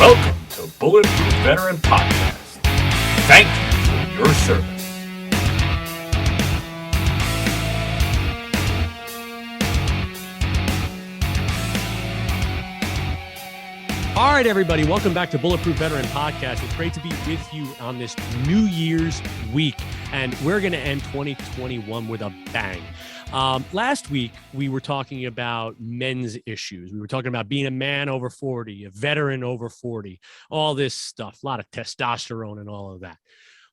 Welcome to Bulletproof Veteran Podcast. Thank you for your service. All right, everybody, welcome back to Bulletproof Veteran Podcast. It's great to be with you on this New Year's week, and we're going to end 2021 with a bang. Last week, we were talking about men's issues. We were talking about being a man over 40, a veteran over 40, all this stuff, a lot of testosterone and all of that.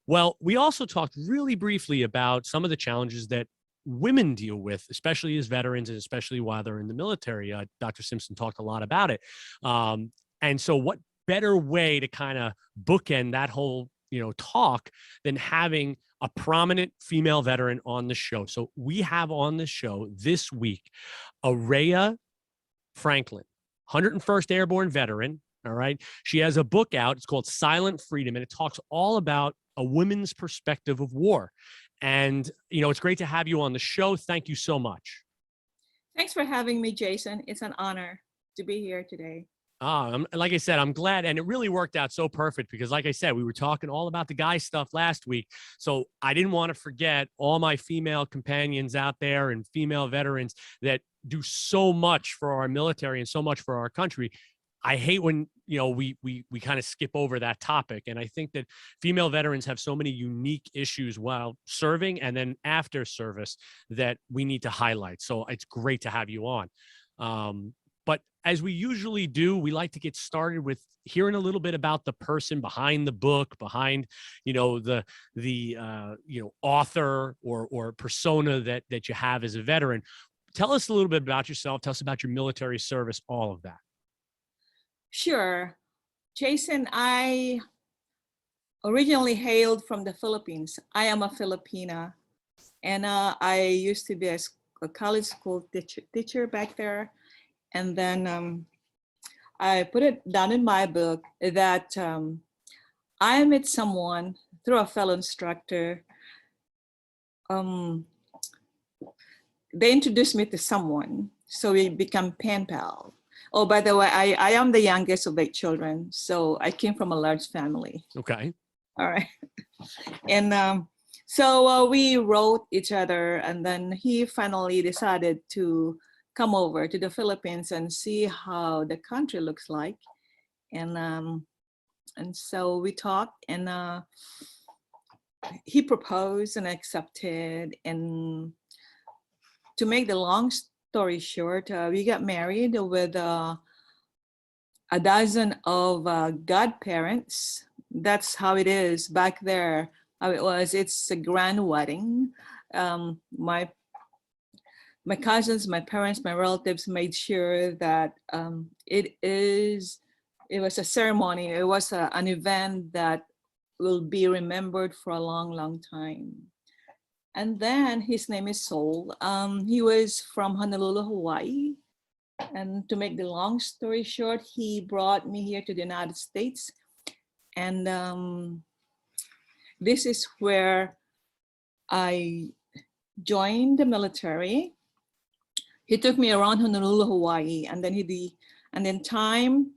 Well, we also talked really briefly about some of the challenges that women deal with, especially as veterans and especially while they're in the military. Dr. Simpson talked a lot about it. And so what better way to kind of bookend that whole, talk than having a prominent female veteran on the show. So we have on the show this week, Aurea Franklin, 101st Airborne veteran. All right. She has a book out. It's called Silent Freedom, and it talks all about a woman's perspective of war. And, it's great to have you on the show. Thank you so much. Thanks for having me, Jason. It's an honor to be here today. Like I said, I'm glad. And it really worked out so perfect because, like I said, we were talking all about the guy stuff last week. So I didn't want to forget all my female companions out there and female veterans that do so much for our military and so much for our country. I hate when, we kind of skip over that topic. And I think that female veterans have so many unique issues while serving and then after service that we need to highlight. So it's great to have you on. But as we usually do, we like to get started with hearing a little bit about the person behind the book, behind, the author or persona that you have as a veteran. Tell us a little bit about yourself. Tell us about your military service, all of that. Sure. Jason, I originally hailed from the Philippines. I am a Filipina, and I used to be a college school teacher back there. And then I put it down in my book that I met someone through a fellow instructor. They introduced me to someone, so we become pen pal. Oh, by the way, I am the youngest of 8 children, so I came from a large family. Okay. All right. And so we wrote each other, and then he finally decided to come over to the Philippines and see how the country looks like. And so we talked, and he proposed and accepted. And to make the long story short, we got married with a dozen of godparents. That's how it is back there. How it was. It's a grand wedding. My cousins, my parents, my relatives made sure that it was a ceremony. It was an event that will be remembered for a long, long time. And then his name is Sol. He was from Honolulu, Hawaii. And to make the long story short, he brought me here to the United States. And this is where I joined the military. He took me around Honolulu, Hawaii, and then time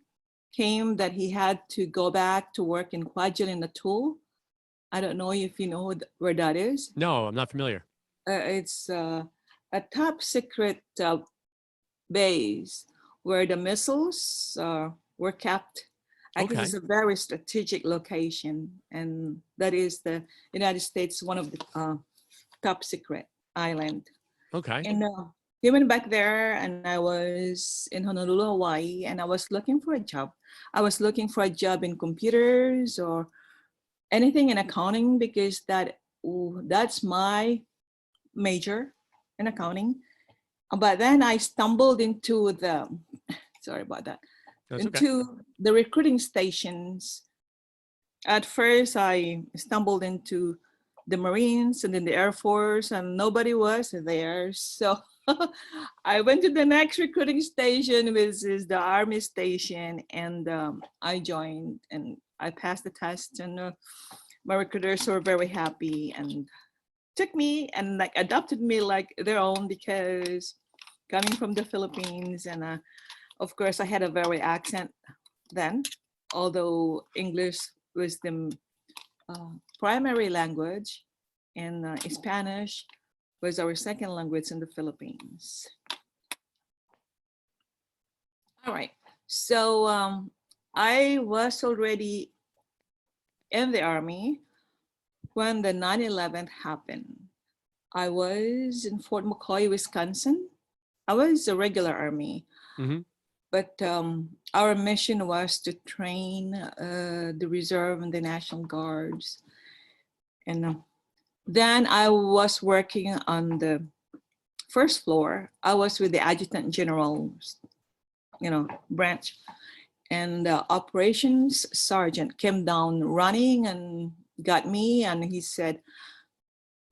came that he had to go back to work in Kwajalein Atoll. I don't know if you know where that is. No, I'm not familiar. It's a top secret base where the missiles were kept. I guess it's a very strategic location, and that is the United States, one of the top secret island. Okay. And he went back there, and I was in Honolulu, Hawaii, and I was looking for a job. I was looking for a job in computers or anything in accounting because that's my major in accounting. But then I stumbled into sorry about that, the recruiting stations. At first, I stumbled into the Marines and then the Air Force, and nobody was there. So I went to the next recruiting station, which is the Army station, and I joined and I passed the test, and my recruiters were very happy and took me and adopted me like their own because coming from the Philippines, and of course I had a very accent then. although English was the primary language, and Spanish was our second language in the Philippines. All right, so I was already in the Army when the 9/11 happened. I was in Fort McCoy, Wisconsin. I was a regular Army, but our mission was to train the reserve and the National Guards. And then I was working on the first floor. I was with the Adjutant General's, branch. And the operations sergeant came down running and got me, and he said,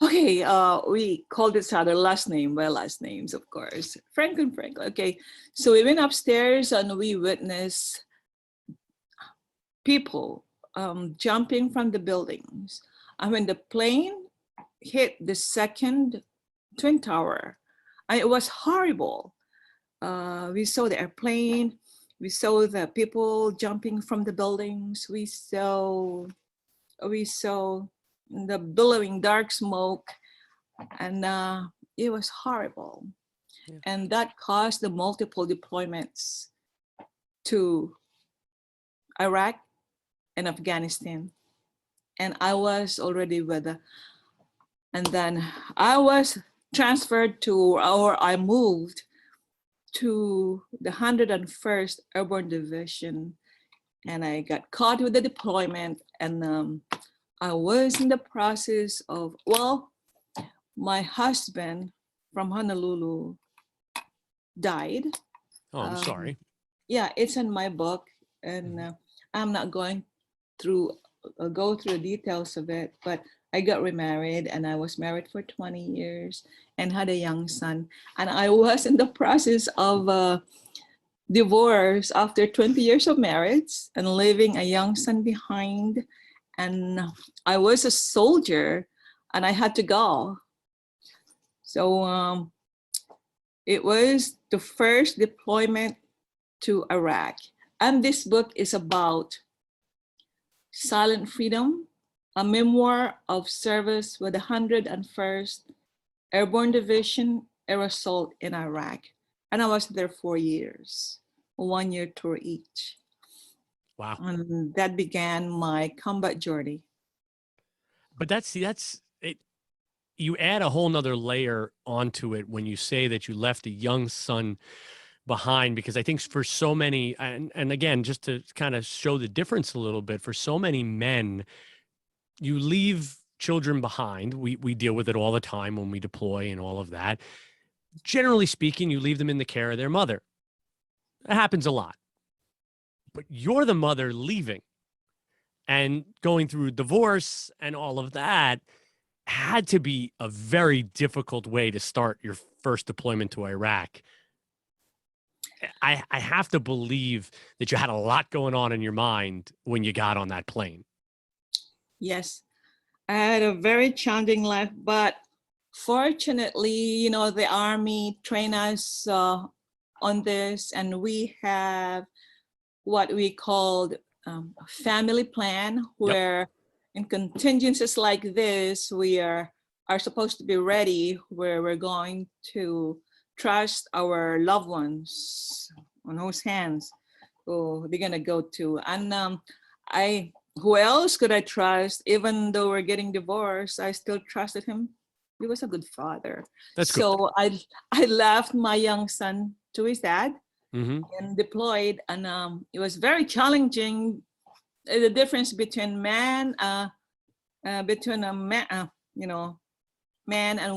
okay, we called each other last name by last names, of course. Franklin. Okay, so we went upstairs and we witnessed people jumping from the buildings. And when the plane hit the second Twin Tower, it was horrible. We saw the airplane. We saw the people jumping from the buildings. We saw the billowing dark smoke, and it was horrible. Yeah. And that caused the multiple deployments to Iraq and Afghanistan. And I was already with and then I was transferred to, or I moved to the 101st Airborne Division, and I got caught with the deployment, and I was in the process of, my husband from Honolulu died. Oh, I'm sorry. Yeah, it's in my book, and I'm not going through go through the details of it, but I got remarried, and I was married for 20 years and had a young son. And I was in the process of divorce after 20 years of marriage and leaving a young son behind. And I was a soldier and I had to go. So it was the first deployment to Iraq. And this book is about Silent Freedom, a memoir of service with the 101st Airborne Division Air Assault in Iraq. And I was there 4 years, a 1-year tour each. Wow. And that began my combat journey. But that's it. You add a whole nother layer onto it when you say that you left a young son behind, because I think for so many, and again, just to kind of show the difference a little bit, for so many men, you leave children behind. We deal with it all the time when we deploy and all of that. Generally speaking, you leave them in the care of their mother. It happens a lot. But you're the mother leaving and going through divorce and all of that had to be a very difficult way to start your first deployment to Iraq. I have to believe that you had a lot going on in your mind when you got on that plane. Yes, I had a very challenging life, but fortunately, the Army trained us on this, and we have what we called a family plan, where in contingencies like this, we are supposed to be ready, where we're going to trust our loved ones on whose hands they're gonna go to. And who else could I trust? Even though we're getting divorced, I still trusted him. He was a good father. That's good. So I left my young son to his dad and deployed, and it was very challenging. The difference between man and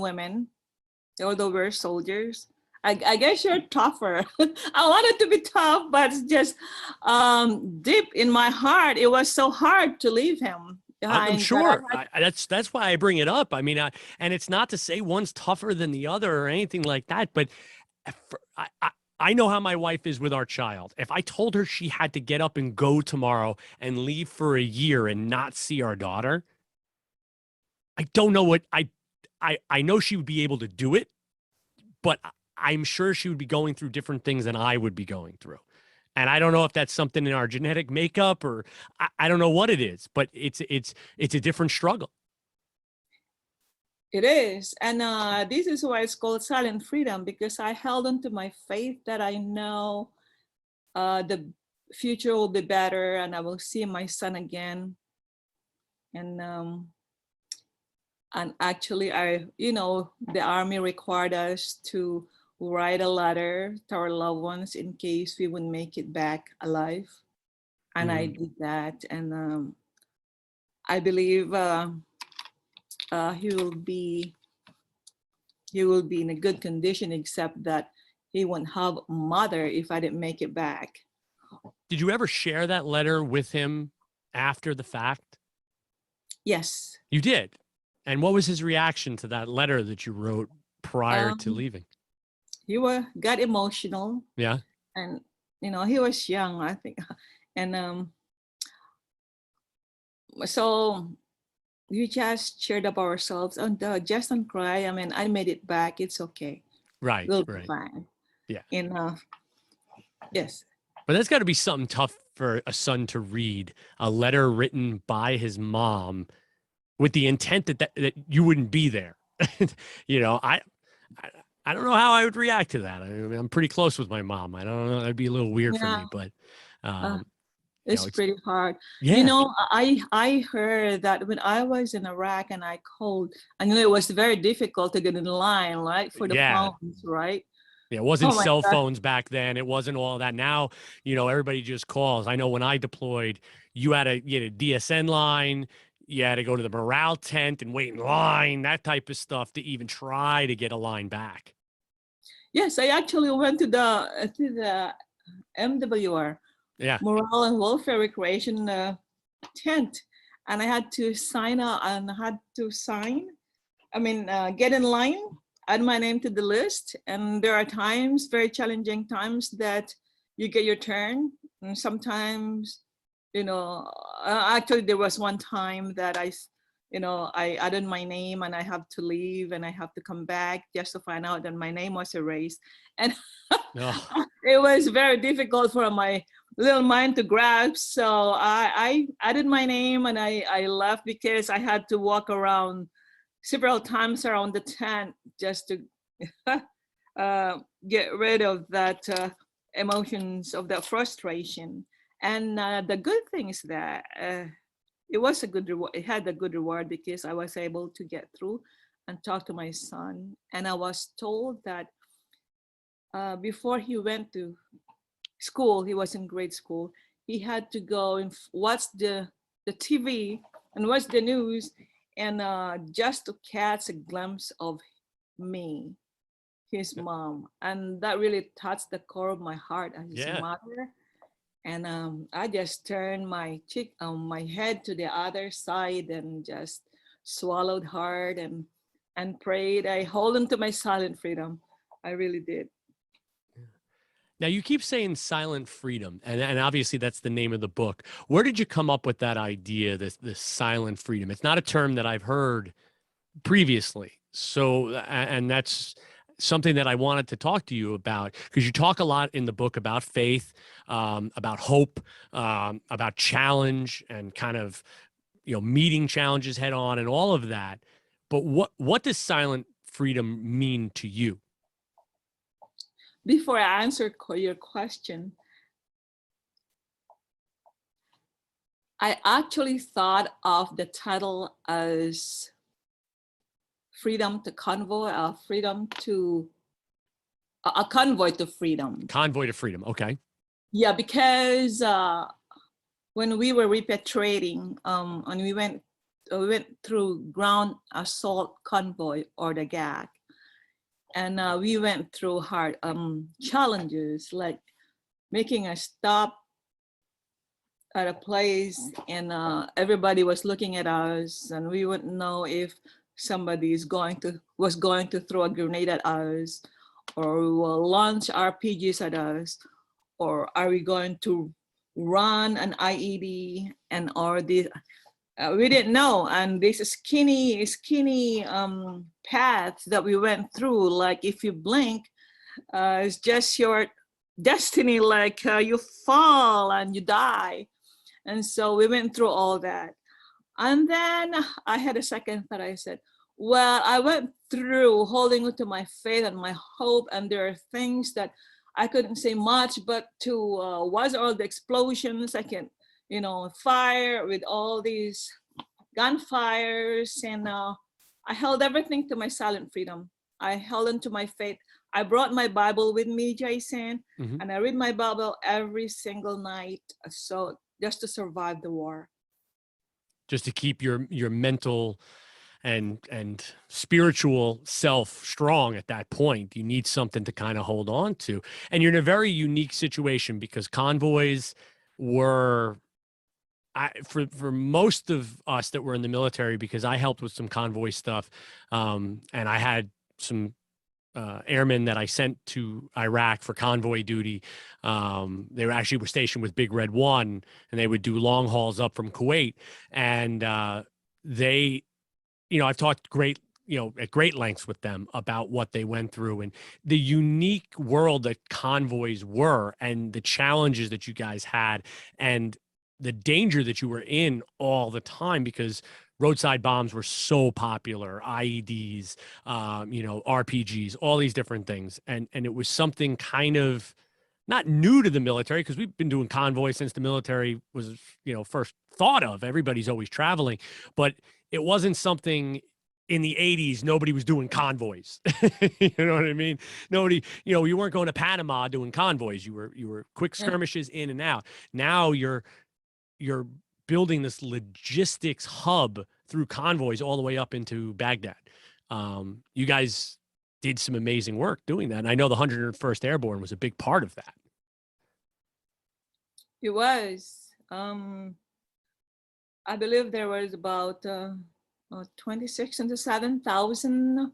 women, although we're soldiers. I guess you're tougher. I wanted to be tough, but just deep in my heart, it was so hard to leave him behind. I'm sure. That's why I bring it up. I mean, and it's not to say one's tougher than the other or anything like that, but I know how my wife is with our child. If I told her she had to get up and go tomorrow and leave for a year and not see our daughter, I don't know what I know she would be able to do it, but I'm sure she would be going through different things than I would be going through. And I don't know if that's something in our genetic makeup or I don't know what it is, but it's a different struggle. It is. And this is why it's called silent freedom, because I held on to my faith that I know the future will be better and I will see my son again. And actually, the Army required us to write a letter to our loved ones in case we wouldn't make it back alive. And I did that. And I believe he will be in a good condition, except that he won't have a mother if I didn't make it back. Did you ever share that letter with him after the fact? Yes. You did. And what was his reaction to that letter that you wrote prior to leaving? He got emotional. Yeah. And, he was young, I think. And so we just cheered up ourselves and just don't cry. I mean, I made it back. It's okay. Right. We'll right. be fine. Yeah. And yes. But that's got to be something tough for a son to read, a letter written by his mom with the intent that you wouldn't be there. I don't know how I would react to that. I mean, I'm pretty close with my mom. I don't know. That'd be a little weird for me, but it's pretty hard. Yeah. I heard that when I was in Iraq and I called, I knew it was very difficult to get in line, right? For the phones, right? Yeah, it wasn't cell phones back then. It wasn't all that. Now, everybody just calls. I know when I deployed, you had to get a DSN line. You had to go to the morale tent and wait in line, that type of stuff to even try to get a line back. Yes, I actually went to the MWR, Morale and Welfare Recreation tent, and I had to sign up and get in line, add my name to the list. And there are times, very challenging times, that you get your turn. And sometimes, actually there was one time that I added my name and I have to leave and I have to come back just to find out that my name was erased. And it was very difficult for my little mind to grasp. So I added my name and I left, because I had to walk around several times around the tent just to get rid of that emotions, of that frustration. And the good thing is that it was a good reward. It had a good reward, because I was able to get through and talk to my son. And I was told that before he went to school, he was in grade school, he had to go and watch the TV and watch the news, and just to catch a glimpse of me, his mom. And that really touched the core of my heart as his mother. And I just turned my head to the other side and just swallowed hard and prayed. I hold on to my silent freedom. I really did. Now, you keep saying silent freedom, and obviously that's the name of the book. Where did you come up with that idea, this silent freedom? It's not a term that I've heard previously. So, and that's something that I wanted to talk to you about, because you talk a lot in the book about faith, about hope, about challenge, and kind of, meeting challenges head on and all of that. But what does silent freedom mean to you? Before I answer your question, I actually thought of the title as Freedom to Convoy, a convoy to freedom. Convoy to freedom, okay. Yeah, because when we were repatriating, and we went through ground assault convoy, or the GAC, and we went through hard challenges, like making a stop at a place, and everybody was looking at us, and we wouldn't know if somebody was going to throw a grenade at us, or will launch RPGs at us, or are we going to run an IED, and we didn't know. And this skinny path that we went through, like if you blink, it's just short destiny, like you fall and you die. And so we went through all that. And then I had a second thought. I said, well, I went through holding on to my faith and my hope, and there are things that I couldn't say much, but to was all the explosions, I can, fire with all these gunfires, and I held everything to my silent freedom. I held on to my faith. I brought my Bible with me, Jason, and I read my Bible every single night, so just to survive the war. Just to keep your mental and spiritual self strong at that point. You need something to kind of hold on to. And you're in a very unique situation because convoys were, for most of us that were in the military, because I helped with some convoy stuff, and I had some airmen that I sent to Iraq for convoy duty. They were stationed with Big Red 1, and they would do long hauls up from Kuwait. And I've talked at great lengths with them about what they went through and the unique world that convoys were and the challenges that you guys had and the danger that you were in all the time, because roadside bombs were so popular, IEDs, RPGs, all these different things. And it was something kind of not new to the military, because we've been doing convoys since the military was, first thought of. Everybody's always traveling, but it wasn't something in the 80s. Nobody was doing convoys. You know what I mean? Nobody, you weren't going to Panama doing convoys. You were quick skirmishes in and out. Now you're building this logistics hub through convoys all the way up into Baghdad. You guys did some amazing work doing that. And I know the 101st Airborne was a big part of that. It was. I believe there was about 26,000 to 7,000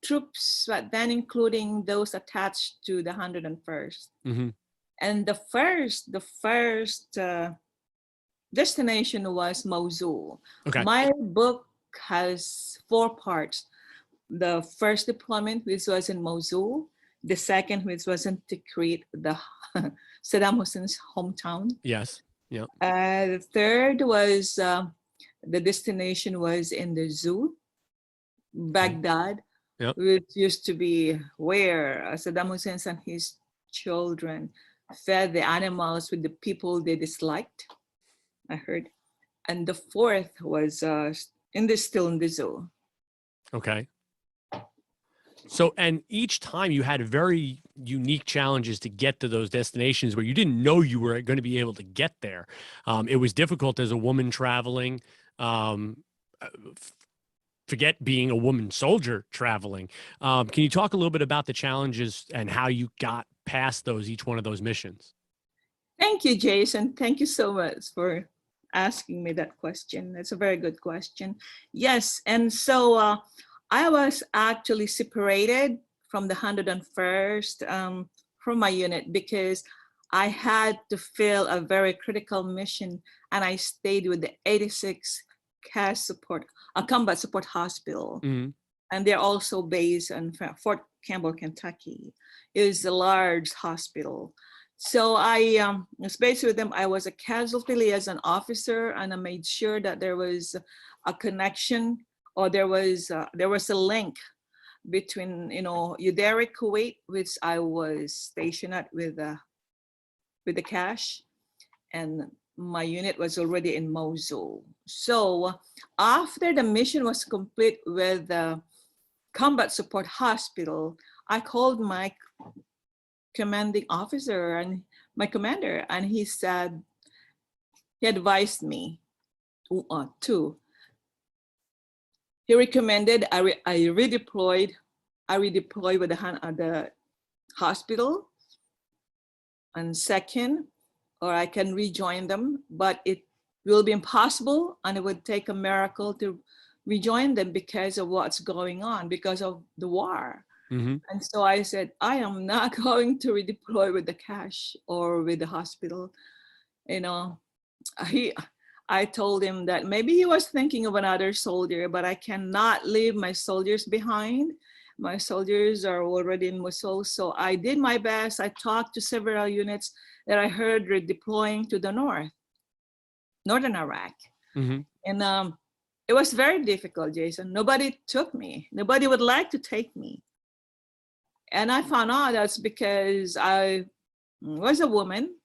troops, but then including those attached to the 101st. And the first destination was Mosul. Okay. My book has 4 parts. The first deployment, which was in Mosul. The second, which was in Tikrit, the Saddam Hussein's hometown. Yes. Yeah. The third was the destination was in the zoo, Baghdad, which used to be where Saddam Hussein and his children fed the animals with the people they disliked, I heard. And the fourth was still in the zoo. Okay. So, and each time you had very unique challenges to get to those destinations where you didn't know you were going to be able to get there. It was difficult as a woman traveling. Forget being a woman soldier traveling. Can you talk a little bit about the challenges and how you got past each one of those missions? Thank you, Jason. Thank you so much for asking me that question. That's a very good question. Yes, and so I was actually separated from the 101st from my unit because I had to fill a very critical mission, and I stayed with the 86th Combat Support Hospital. And they're also based in Fort Campbell, Kentucky. It is a large hospital. So I was based with them. I was a casualty liaison officer, and I made sure that there was a connection, or there was a link between, Uderik, Kuwait, which I was stationed at with the cash, and my unit was already in Mosul. So after the mission was complete with the Combat Support Hospital, I called my commanding officer and my commander, and he advised me he recommended I redeploy with the hospital, and second, or I can rejoin them, but it will be impossible, and it would take a miracle to rejoin them because of what's going on, because of the war. And so I said, I am not going to redeploy with the cash or with the hospital. I told him that maybe he was thinking of another soldier, but I cannot leave my soldiers behind. My soldiers are already in Mosul. So I did my best. I talked to several units that I heard were deploying to the northern Iraq. Mm-hmm. And it was very difficult, Jason. Nobody took me. Nobody would like to take me. And I found out that's because I was a woman.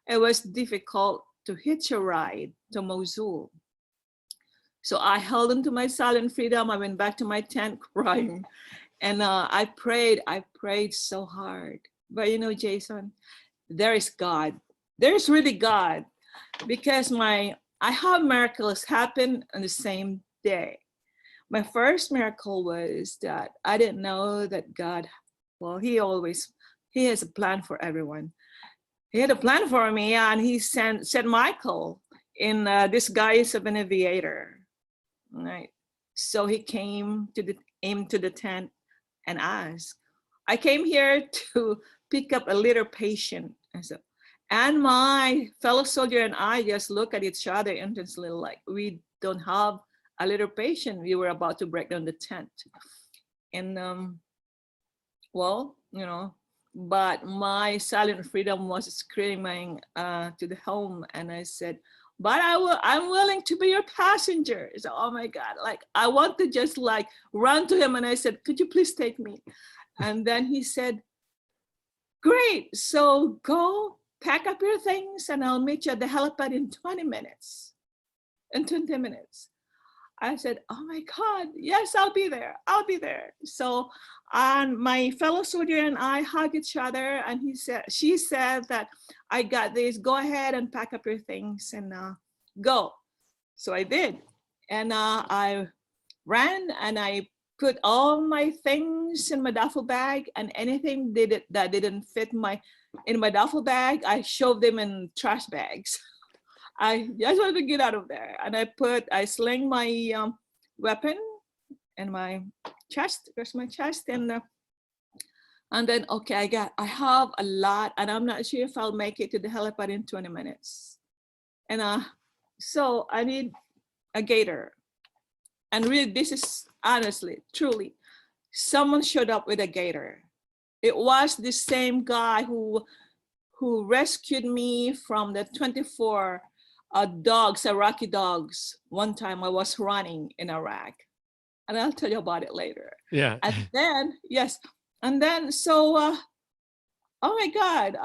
It was difficult to hitch a ride to Mosul. So I held on to my silent freedom. I went back to my tent crying. And I prayed so hard. But you know, Jason, there is God. There's really God. Because I have miracles happen on the same day. My first miracle was that I didn't know that God, well, he has a plan for everyone. He had a plan for me, and he sent Michael in disguise of an aviator, right? So he came to the tent and asked, I came here to pick up a little patient. And my fellow soldier and I just look at each other intensely, like we don't have a little patient. We were about to break down the tent. And well, you know, but my silent freedom was screaming to the home, and I said, but I'm willing to be your passenger. So, oh my God, like I want to just like run to him, and I said, could you please take me? And then he said, great, so go pack up your things and I'll meet you at the helipad in 20 minutes. In 20 minutes. I said, oh my God, yes, I'll be there. So my fellow soldier and I hugged each other, and she said that I got this, go ahead and pack up your things and go. So I did. And I ran and I put all my things in my duffel bag, and anything that didn't fit in my duffel bag, I shoved them in trash bags. I just wanted to get out of there. And I sling my weapon in my chest, across my chest. And then, okay, I have a lot, and I'm not sure if I'll make it to the helipad in 20 minutes. And so I need a gator. And really, this is honestly, truly, someone showed up with a gator. It was the same guy who rescued me from the 24 dogs, Iraqi dogs. One time I was running in Iraq, and I'll tell you about it later. Yeah. And then, yes. And then, so, oh my God,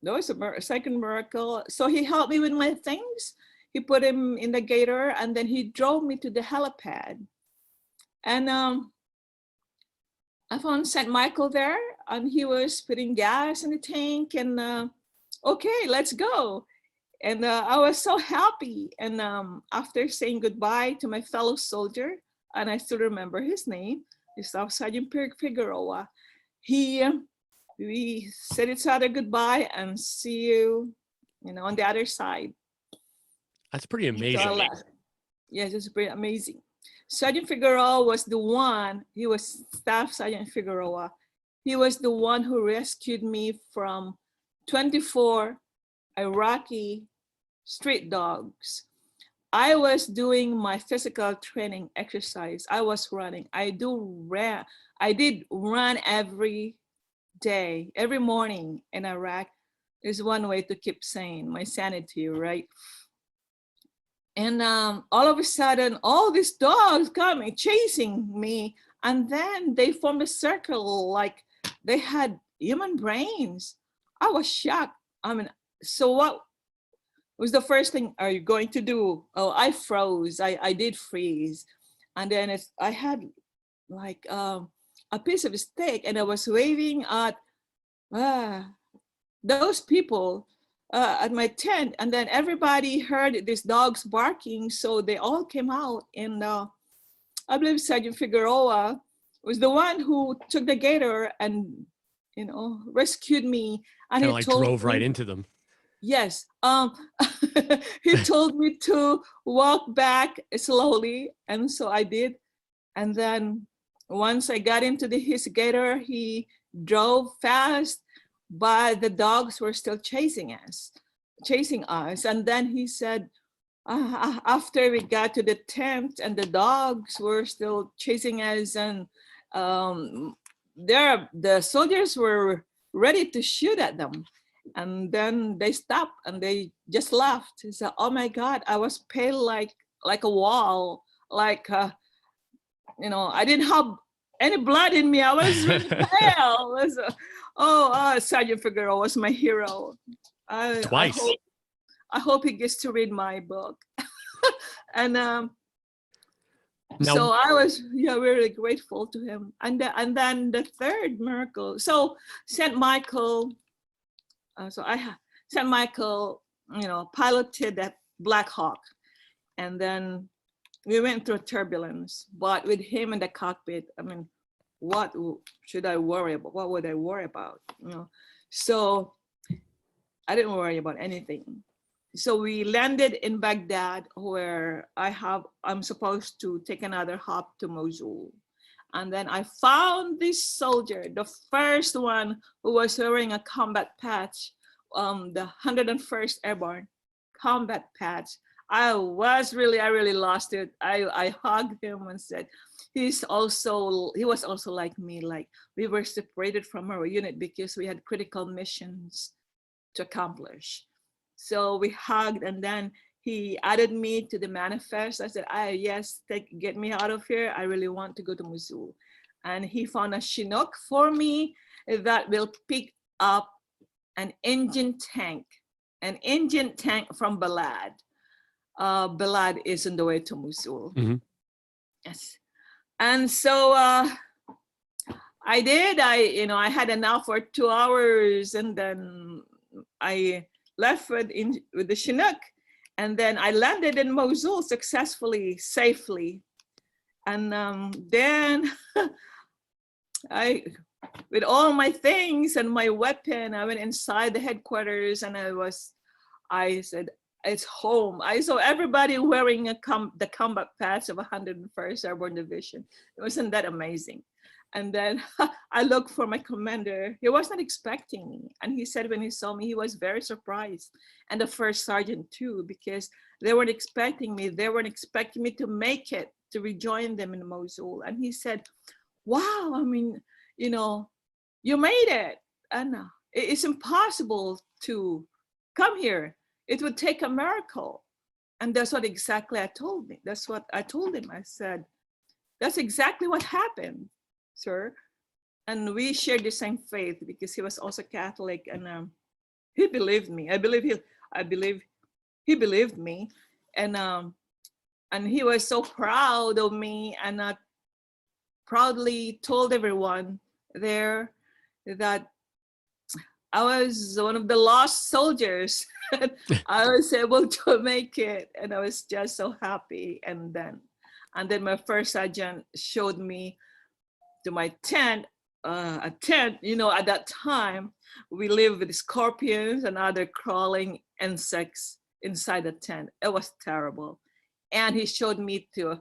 there was a second miracle. So he helped me with my things. He put him in the gator, and then he drove me to the helipad. And I found St. Michael there, and he was putting gas in the tank, and okay, let's go. And I was so happy. And after saying goodbye to my fellow soldier, and I still remember his name, Staff Sergeant Figueroa, we said each other goodbye and see you, on the other side. That's pretty amazing. Yes, it's pretty amazing. Sergeant Figueroa was the one, he was Staff Sergeant Figueroa. He was the one who rescued me from 24 Iraqi street dogs. I was doing my physical training exercise. I was running. I did run every day, every morning in Iraq. Is one way to keep sane, my sanity, right? And all of a sudden, all these dogs coming, chasing me. And then they formed a circle like they had human brains. I was shocked. I mean, so what was the first thing are you going to do? Oh, I froze. I did freeze. And then I had like a piece of steak, and I was waving at those people at my tent, and then everybody heard these dogs barking, so they all came out. And I believe Sergeant Figueroa was the one who took the gator and rescued me. And he drove right into them. Yes, he told me to walk back slowly, and so I did. And then once I got into his gator, he drove fast, but the dogs were still chasing us. And then he said, after we got to the tent and the dogs were still chasing us, and The soldiers were ready to shoot at them. And then they stopped and they just laughed. He said, "Oh my God, I was pale like a wall, like I didn't have any blood in me. I was really pale." Sergeant Figueroa was my hero. Twice. I hope he gets to read my book. And Now- so I was really grateful to him. And then the third miracle. So St. Michael. St. Michael, piloted that Black Hawk, and then we went through turbulence. But with him in the cockpit, I mean, what should I worry about? What would I worry about? So I didn't worry about anything. So we landed in Baghdad, where I'm supposed to take another hop to Mosul. And then I found this soldier, the first one who was wearing a combat patch, the 101st Airborne combat patch. I really lost it. I hugged him and said, he was also like me, like we were separated from our unit because we had critical missions to accomplish. So we hugged, and then he added me to the manifest. I said, yes, get me out of here. I really want to go to Mosul. And he found a Chinook for me that will pick up an engine tank from Balad. Balad is on the way to Mosul. Mm-hmm. Yes. And so I did. I had enough for 2 hours, and then I left with the Chinook. And then I landed in Mosul successfully, safely. And then with all my things and my weapon, I went inside the headquarters, and I said, it's home. I saw everybody wearing the combat patch of 101st Airborne Division. Wasn't that amazing? And then I looked for my commander. He was not expecting me. And he said when he saw me, he was very surprised. And the first sergeant too, because they weren't expecting me. They weren't expecting me to make it, to rejoin them in Mosul. And he said, wow, I mean, you made it. And it's impossible to come here. It would take a miracle. And that's what exactly I told me. That's what I told him. I said, that's exactly what happened, sir. And we shared the same faith because he was also Catholic, and he believed me. I believe he believed me. And he was so proud of me, and proudly told everyone there that I was one of the lost soldiers. I was able to make it, and I was just so happy. And then my first sergeant showed me to my tent, a tent. At that time, we lived with scorpions and other crawling insects inside the tent. It was terrible. And he showed me to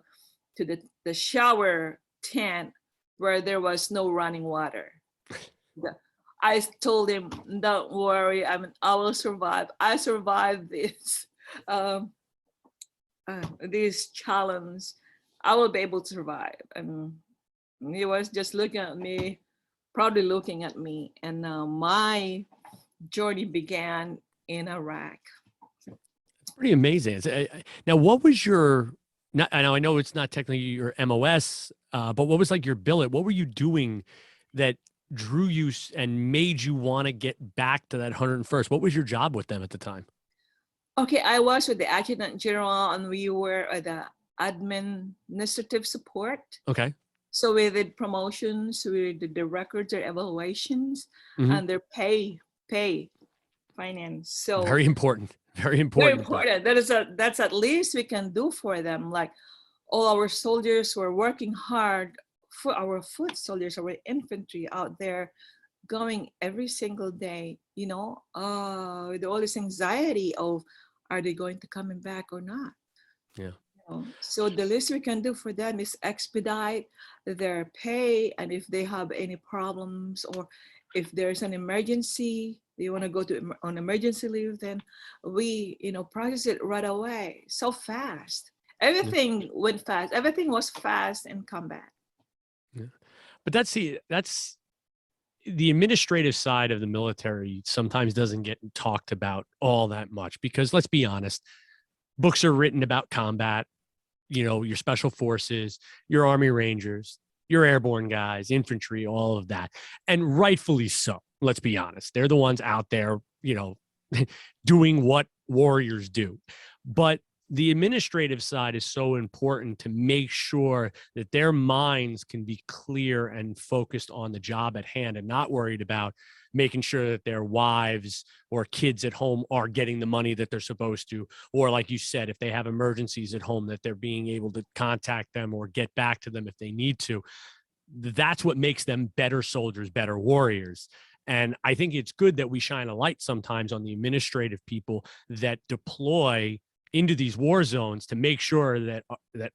the shower tent where there was no running water. I told him, don't worry, I will survive. I survived this challenge. I will be able to survive. And he was just looking at me, proudly looking at me. And my journey began in Iraq. It's pretty amazing. Now, what was I know it's not technically your MOS, but what was like your billet? What were you doing that drew you and made you want to get back to that 101st? What was your job with them at the time? Okay, I was with the Adjutant General, and we were the administrative support. Okay. So we did promotions, we did the records or evaluations, Mm-hmm. and their pay, finance. So very important. Very important. Very important. That's at least we can do for them. Like all our soldiers were working hard, for our foot soldiers, our infantry out there, going every single day, with all this anxiety of, are they going to come back or not? Yeah. So the least we can do for them is expedite their pay, and if they have any problems or if there's an emergency, they want to go on emergency leave, then we, process it right away. So fast. Everything went fast. Everything was fast in combat. Yeah. But that's the administrative side of the military sometimes doesn't get talked about all that much, because let's be honest, books are written about combat, your special forces, your Army Rangers, your airborne guys, infantry, all of that. And rightfully so. Let's be honest. They're the ones out there, doing what warriors do. But the administrative side is so important to make sure that their minds can be clear and focused on the job at hand and not worried about making sure that their wives or kids at home are getting the money that they're supposed to. Or like you said, if they have emergencies at home, that they're being able to contact them or get back to them if they need to. That's what makes them better soldiers, better warriors. And I think it's good that we shine a light sometimes on the administrative people that deploy into these war zones to make sure that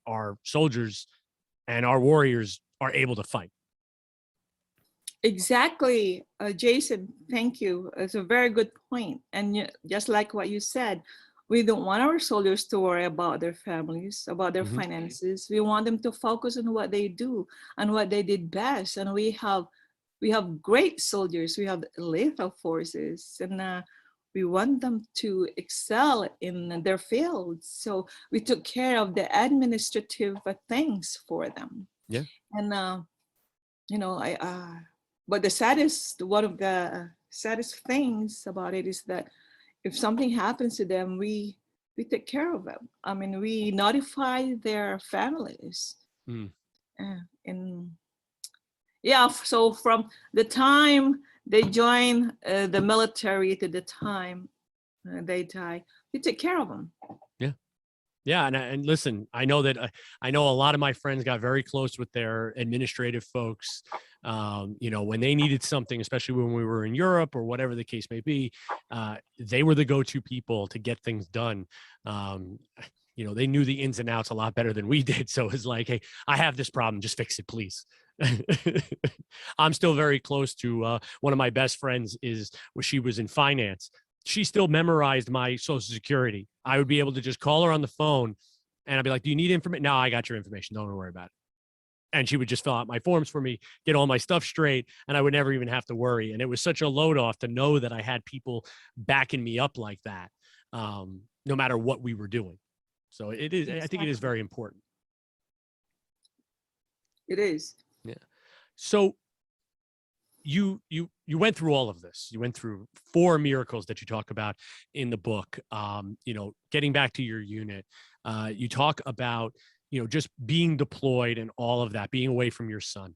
our soldiers and our warriors are able to fight. Exactly, Jason, thank you. It's a very good point. And just like what you said, we don't want our soldiers to worry about their families, about their finances. We want them to focus on what they do and what they did best. And we have great soldiers. We have lethal forces, and we want them to excel in their fields. So we took care of the administrative things for them. Yeah. And but one of the saddest things about it is that if something happens to them, we take care of them. I mean, we notify their families. And yeah, so from the time they join the military to the time they die, we take care of them. Yeah. And listen, I know that a lot of my friends got very close with their administrative folks. When they needed something, especially when we were in Europe or whatever the case may be, they were the go-to people to get things done. They knew the ins and outs a lot better than we did. So it's like, hey, I have this problem, just fix it, please. I'm still very close to one of my best friends she was in finance. She still memorized my Social Security. I would be able to just call her on the phone and I'd be like, do you need information? No, I got your information. Don't worry about it. And she would just fill out my forms for me, get all my stuff straight, and I would never even have to worry. And it was such a load off to know that I had people backing me up like that, no matter what we were doing. So it is, I think it is very important. It is. Yeah. So you went through all of this. You went through 4 miracles that you talk about in the book. Getting back to your unit, you talk about, just being deployed and all of that, being away from your son.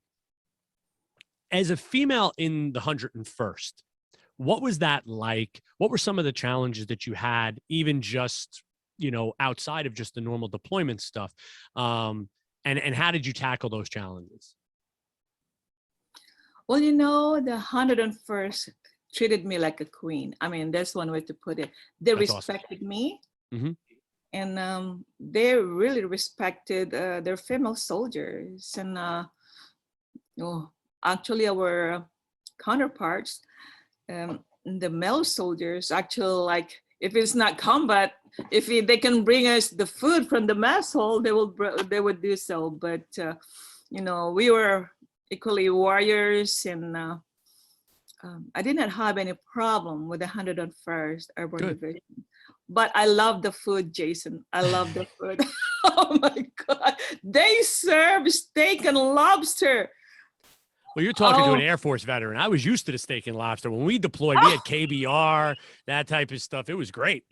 As a female in the 101st, what was that like? What were some of the challenges that you had, even just, outside of just the normal deployment stuff? And how did you tackle those challenges? Well, the 101st treated me like a queen. I mean, that's one way to put it. They That's respected awesome. me. Mm-hmm. And they really respected their female soldiers. And actually our counterparts, the male soldiers, actually, like, if it's not combat, if they can bring us the food from the mess hall, they would do so. But we were equally warriors, and I did not have any problem with the 101st Airborne Division. But I love the food, Jason. I love the food. Oh my God. They serve steak and lobster. Well, you're talking to an Air Force veteran. I was used to the steak and lobster. When we deployed, we had KBR, that type of stuff. It was great.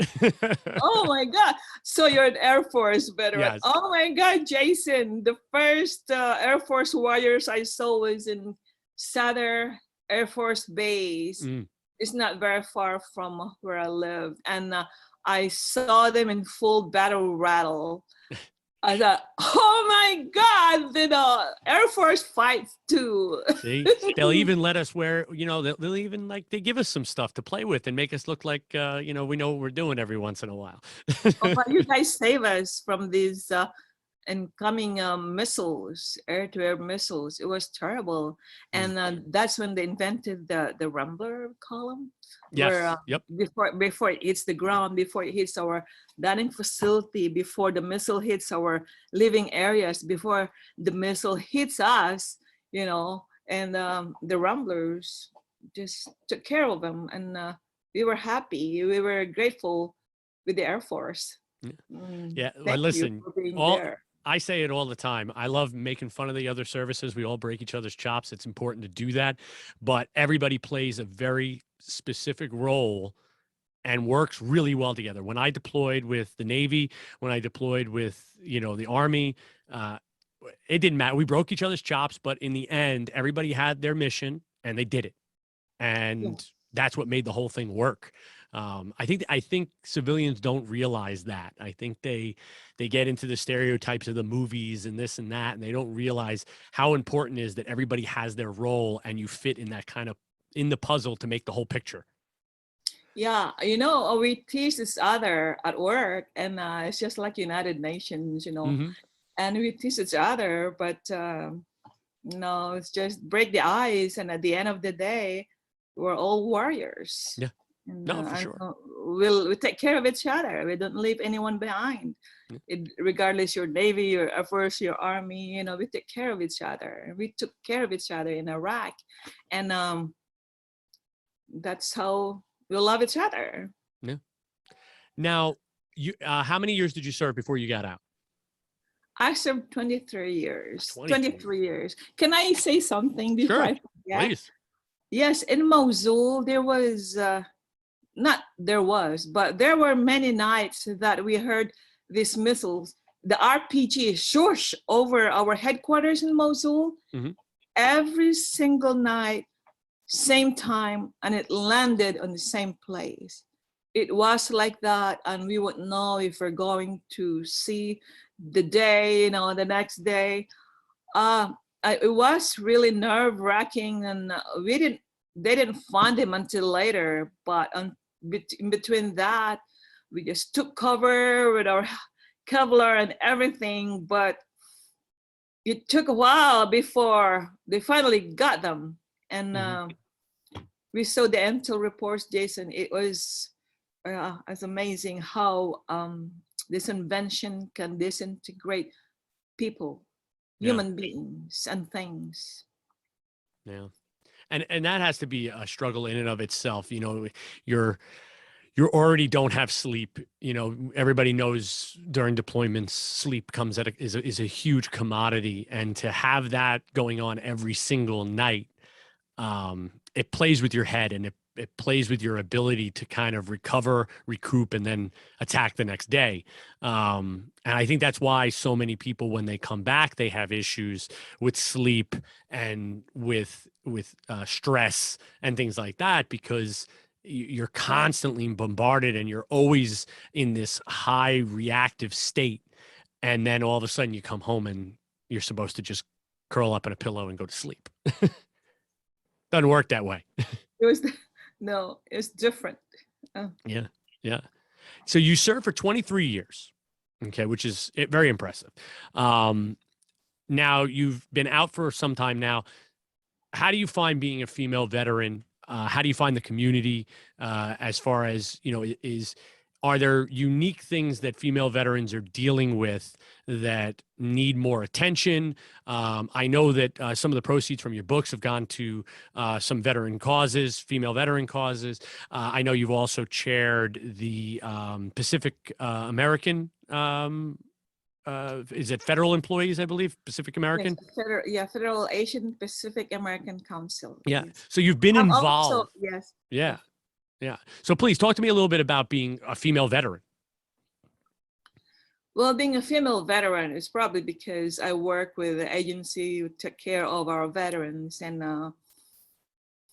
Oh my God. So you're an Air Force veteran. Yes. Oh my God, Jason. The first Air Force warriors I saw was in Sadr Air Force Base. It's not very far from where I live. And I saw them in full battle rattle. I thought, oh my God, the Air Force fights too. See, they'll even let us wear, they'll even they give us some stuff to play with and make us look like, we know what we're doing every once in a while. Oh, but you guys save us from these incoming missiles, air-to-air missiles. It was terrible. And that's when they invented the Rambler column. Yes. Where, Yep. Before it hits the ground, before it hits our dining facility, before the missile hits our living areas, before the missile hits us, and the Ramblers just took care of them, and we were happy. We were grateful with the Air Force. Yeah. Well, Thank you listen, for being all there. I say it all the time. I love making fun of the other services. We all break each other's chops. It's important to do that, but everybody plays a very specific role and works really well together. When I deployed with the Navy, when I deployed with, the Army, uh, it didn't matter. We broke each other's chops, but in the end, everybody had their mission and they did it. And that's what made the whole thing work. I think civilians don't realize that. I think they get into the stereotypes of the movies and this and that, and they don't realize how important it is that everybody has their role and you fit in that kind of in the puzzle to make the whole picture. Yeah, we tease each other at work, and it's just like United Nations, Mm-hmm. and we tease each other, but no, it's just break the ice, and at the end of the day, we're all warriors. Yeah. And, No, for sure. We'll take care of each other. We don't leave anyone behind. Regardless your Navy, your Air Force, your Army, we take care of each other. And we took care of each other in Iraq, and that's how we love each other. Yeah. Now, you how many years did you serve before you got out? I served 23 years. 23 years. Can I say something before I forget? Please. Yes, in Mosul, there were many nights that we heard these missiles, the RPG swoosh over our headquarters in Mosul. Mm-hmm. Every single night, same time, and it landed on the same place. It was like that, and we wouldn't know if we're going to see the day, the next day. It was really nerve-wracking, and they didn't find him until later. But in between that, we just took cover with our Kevlar and everything. But it took a while before they finally got them, and we saw the intel reports, Jason. It was it's amazing how this invention can disintegrate people, human beings, and things. Yeah. And that has to be a struggle in and of itself. You're already don't have sleep. Everybody knows during deployments, sleep is a huge commodity. And to have that going on every single night, it plays with your head, and it plays with your ability to kind of recover, recoup, and then attack the next day. And I think that's why so many people, when they come back, they have issues with sleep and with stress and things like that, because you're constantly bombarded and you're always in this high reactive state. And then all of a sudden you come home and you're supposed to just curl up in a pillow and go to sleep. Doesn't work that way. It's different. Yeah. So you served for 23 years, okay, which is very impressive. Now you've been out for some time now. How do you find being a female veteran? How do you find the community as far as, are there unique things that female veterans are dealing with that need more attention? I know that some of the proceeds from your books have gone to some veteran causes, female veteran causes. I know you've also chaired the Pacific American, is it federal employees, I believe, Pacific American? Yes, Federal Asian Pacific American Council. Yeah. Yes. So you've been involved. Also, yes. Yeah. Yeah. So please talk to me a little bit about being a female veteran. Well, being a female veteran is probably because I work with the agency who took care of our veterans. And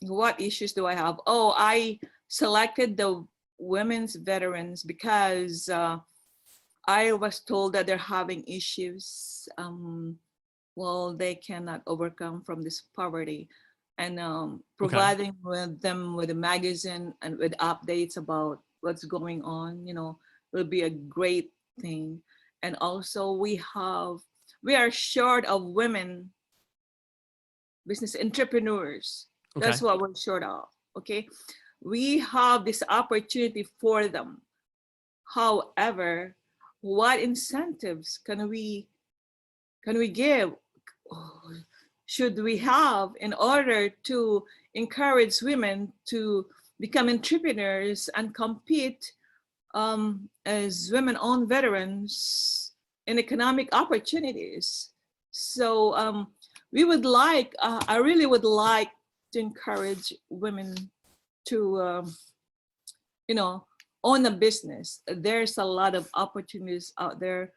what issues do I have? Oh, I selected the women's veterans because I was told that they're having issues. They cannot overcome from this poverty. And providing with them with a magazine and with updates about what's going on, will be a great thing. And also we are short of women business entrepreneurs. Okay. That's what we're short of. Okay. We have this opportunity for them. However, what incentives can we give? should we have in order to encourage women to become entrepreneurs and compete as women-owned veterans in economic opportunities? So we would like, I really would like to encourage women to, own a business. There's a lot of opportunities out there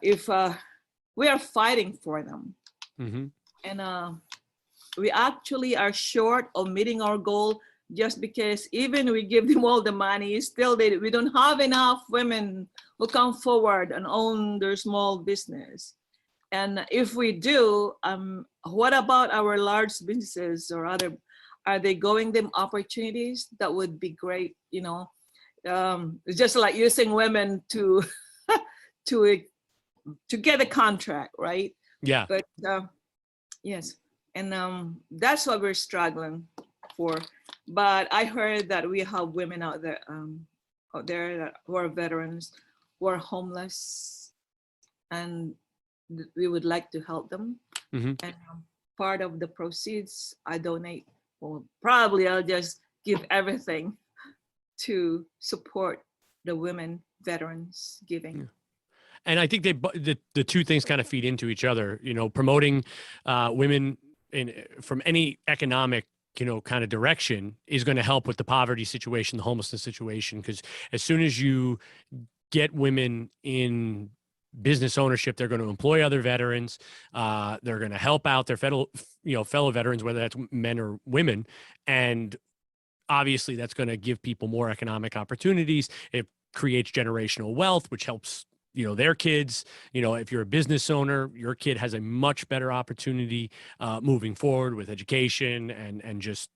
if we are fighting for them. Mm-hmm. And we actually are short of meeting our goal just because even we give them all the money, still we don't have enough women who come forward and own their small business. And if we do, what about our large businesses or other? Are they going them opportunities? That would be great. It's just like using women to to get a contract, right? Yeah. But yes, and that's what we're struggling for. But I heard that we have women out there that who are veterans, who are homeless, and we would like to help them. Mm-hmm. And part of the proceeds I donate, well, probably I'll just give everything to support the women veterans giving. Yeah. And I think the two things kind of feed into each other, promoting women from any economic, kind of direction is going to help with the poverty situation, the homelessness situation, because as soon as you get women in business ownership, they're going to employ other veterans. They're going to help out their fellow veterans, whether that's men or women. And obviously that's going to give people more economic opportunities. It creates generational wealth, which helps, their kids. If you're a business owner, your kid has a much better opportunity moving forward with education and just,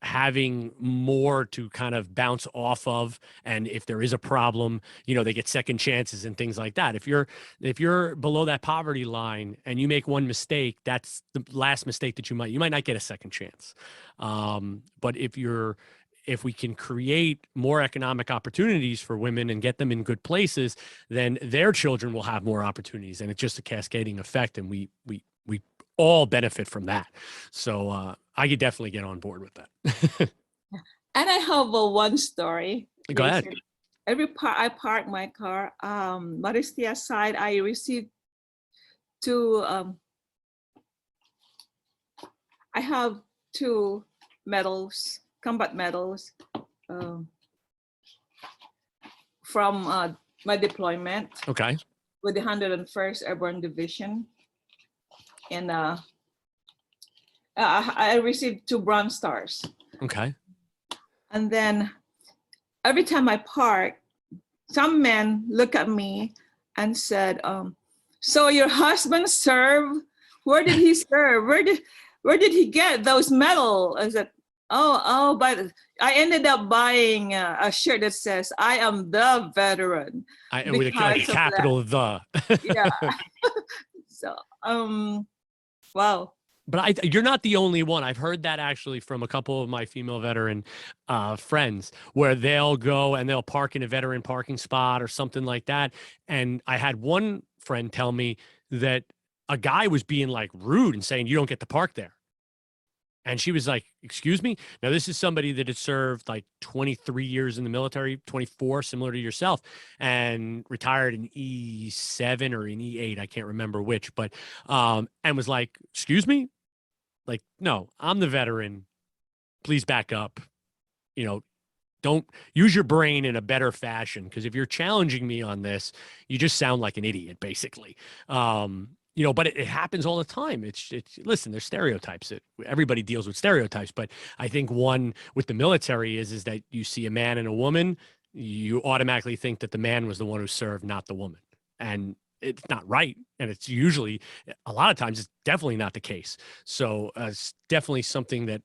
having more to kind of bounce off of. And if there is a problem, they get second chances and things like that. If you're below that poverty line and you make one mistake, that's the last mistake that you might not get a second chance. But if we can create more economic opportunities for women and get them in good places, then their children will have more opportunities. And it's just a cascading effect. And we all benefit from that. So I could definitely get on board with that. And I have one story. Go ahead. I park my car, modesty aside, I received two, I have 2 medals, combat medals from my deployment. Okay. With the 101st Airborne Division. And I received 2 Bronze Stars. Okay. And then every time I park, some men look at me and said, so your husband served? Where did he serve? Where did he get those medals? I said, but I ended up buying a shirt that says, I am the veteran. With a capital the. Yeah. So, wow. But you're not the only one. I've heard that actually from a couple of my female veteran friends, where they'll go and they'll park in a veteran parking spot or something like that. And I had one friend tell me that a guy was being like rude and saying, you don't get to park there. And she was like, excuse me? Now, this is somebody that had served like 23 years in the military, 24, similar to yourself, and retired in E7 or in E8. I can't remember which, but, and was like, excuse me? Like, no, I'm the veteran. Please back up. Don't use your brain in a better fashion. Because if you're challenging me on this, you just sound like an idiot, basically. But it happens all the time. Listen, there's stereotypes. Everybody deals with stereotypes, but I think one with the military is that you see a man and a woman, you automatically think that the man was the one who served, not the woman. And it's not right. And it's usually, a lot of times, it's definitely not the case. So it's definitely something that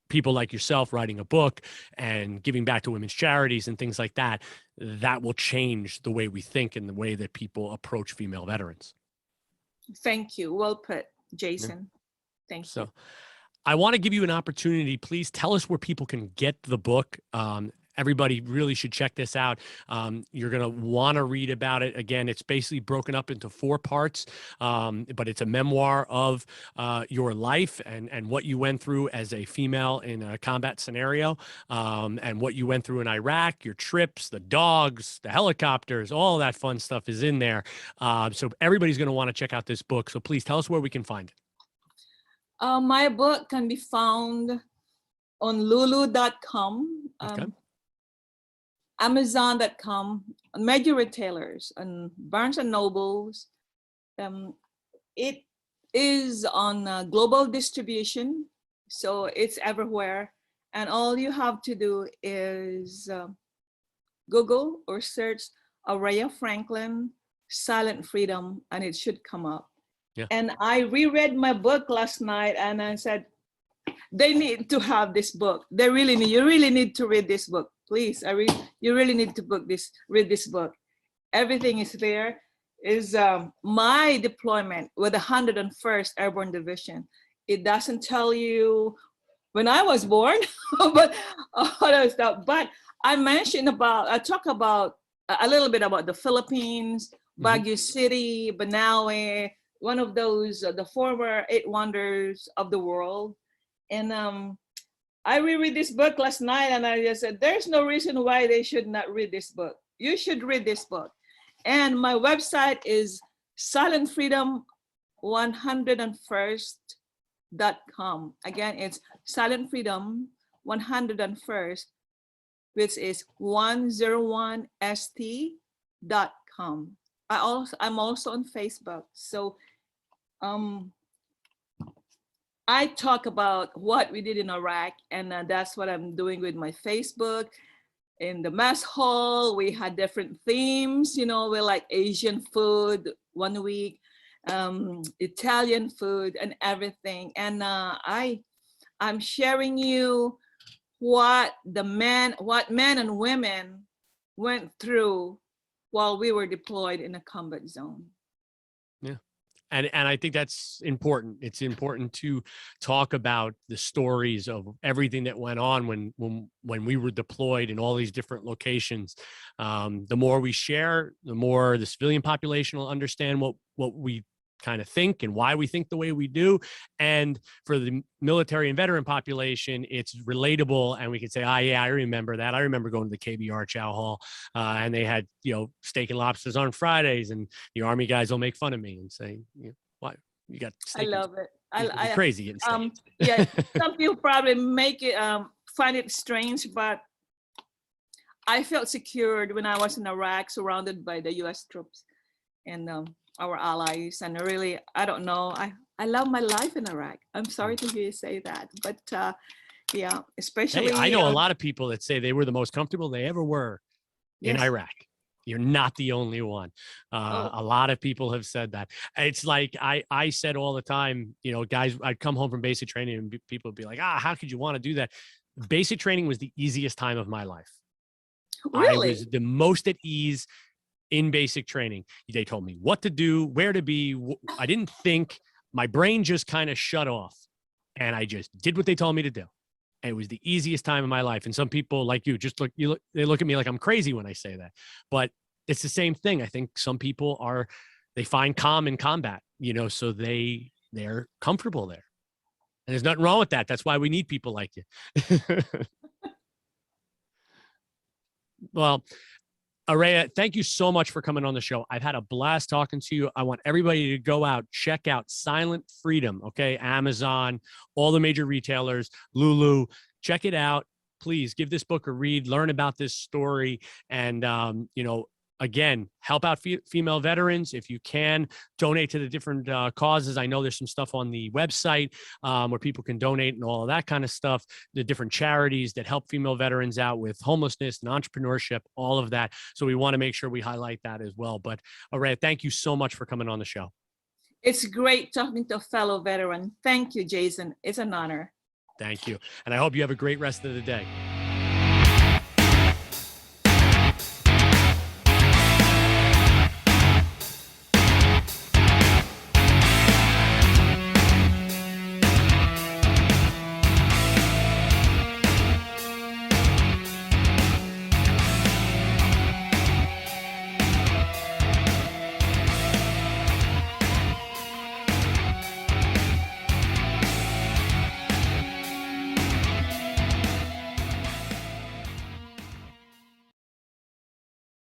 people like yourself writing a book and giving back to women's charities and things like that, that will change the way we think and the way that people approach female veterans. Thank you. Well put, Jason. Thank you. So I want to give you an opportunity. Please tell us where people can get the book. Everybody really should check this out. You're going to want to read about it. Again, it's basically broken up into 4 parts, but it's a memoir of your life and what you went through as a female in a combat scenario, and what you went through in Iraq, your trips, the dogs, the helicopters, all that fun stuff is in there. So everybody's going to want to check out this book. So please tell us where we can find it. My book can be found on lulu.com. Okay. Amazon.com, major retailers, and Barnes and Nobles. It is on global distribution, so it's everywhere. And all you have to do is Google or search Aurea Franklin, Silent Freedom, and it should come up. Yeah. And I reread my book last night, and I said, they need to have this book. You really need to read this book. Please, you really need to read this book. Everything is there. Is my deployment with the 101st Airborne Division. It doesn't tell you when I was born, but other stuff. But I talk about a little bit about the Philippines, Baguio City, Banaue, one of those, the former 8 wonders of the world. And I reread this book last night, and I just said, there's no reason why they should not read this book. You should read this book. And my website is silentfreedom101st.com. Again, it's silentfreedom101st, which is 101st.com. I'm also on Facebook. So I talk about what we did in Iraq, and that's what I'm doing with my Facebook. In the mess hall, we had different themes, we like Asian food one week, Italian food, and everything. And I'm sharing you what men and women went through while we were deployed in a combat zone. Yeah. And I think that's important. It's important to talk about the stories of everything that went on when we were deployed in all these different locations. The more we share, the more the civilian population will understand what we kind of think and why we think the way we do. And for the military and veteran population, it's relatable, and we can say, yeah, I remember that. I remember going to the KBR Chow Hall, and they had, steak and lobsters on Fridays, and the Army guys will make fun of me and say, why you got steak? I love it. I crazy getting steak. Yeah, some people probably find it strange, but I felt secured when I was in Iraq, surrounded by the U.S. troops and our allies. And really, I don't know, I love my life in Iraq. I'm sorry to hear you say that, but yeah, especially. Hey, I know a lot of people that say they were the most comfortable they ever were in Iraq. You're not the only one. A lot of people have said that. It's like I said all the time, guys, I'd come home from basic training and people would be like, how could you want to do that? Basic training was the easiest time of my life. Really? I was the most at ease in basic training. They told me what to do, where to be. I didn't think. My brain just kind of shut off, and I just did what they told me to do. And it was the easiest time of my life. And some people like you they look at me like I'm crazy when I say that, but it's the same thing. I think some people they find calm in combat, so they're comfortable there, and there's nothing wrong with that. That's why we need people like you. Well, Aurea, thank you so much for coming on the show. I've had a blast talking to you. I want everybody to go out, check out Silent Freedom, okay? Amazon, all the major retailers, Lulu, check it out. Please give this book a read, learn about this story, and, again, help out female veterans. If you can, donate to the different causes. I know there's some stuff on the website where people can donate and all of that kind of stuff, the different charities that help female veterans out with homelessness and entrepreneurship, all of that. So we want to make sure we highlight that as well. But Aurea, thank you so much for coming on the show. It's great talking to a fellow veteran. Thank you, Jason. It's an honor. Thank you. And I hope you have a great rest of the day.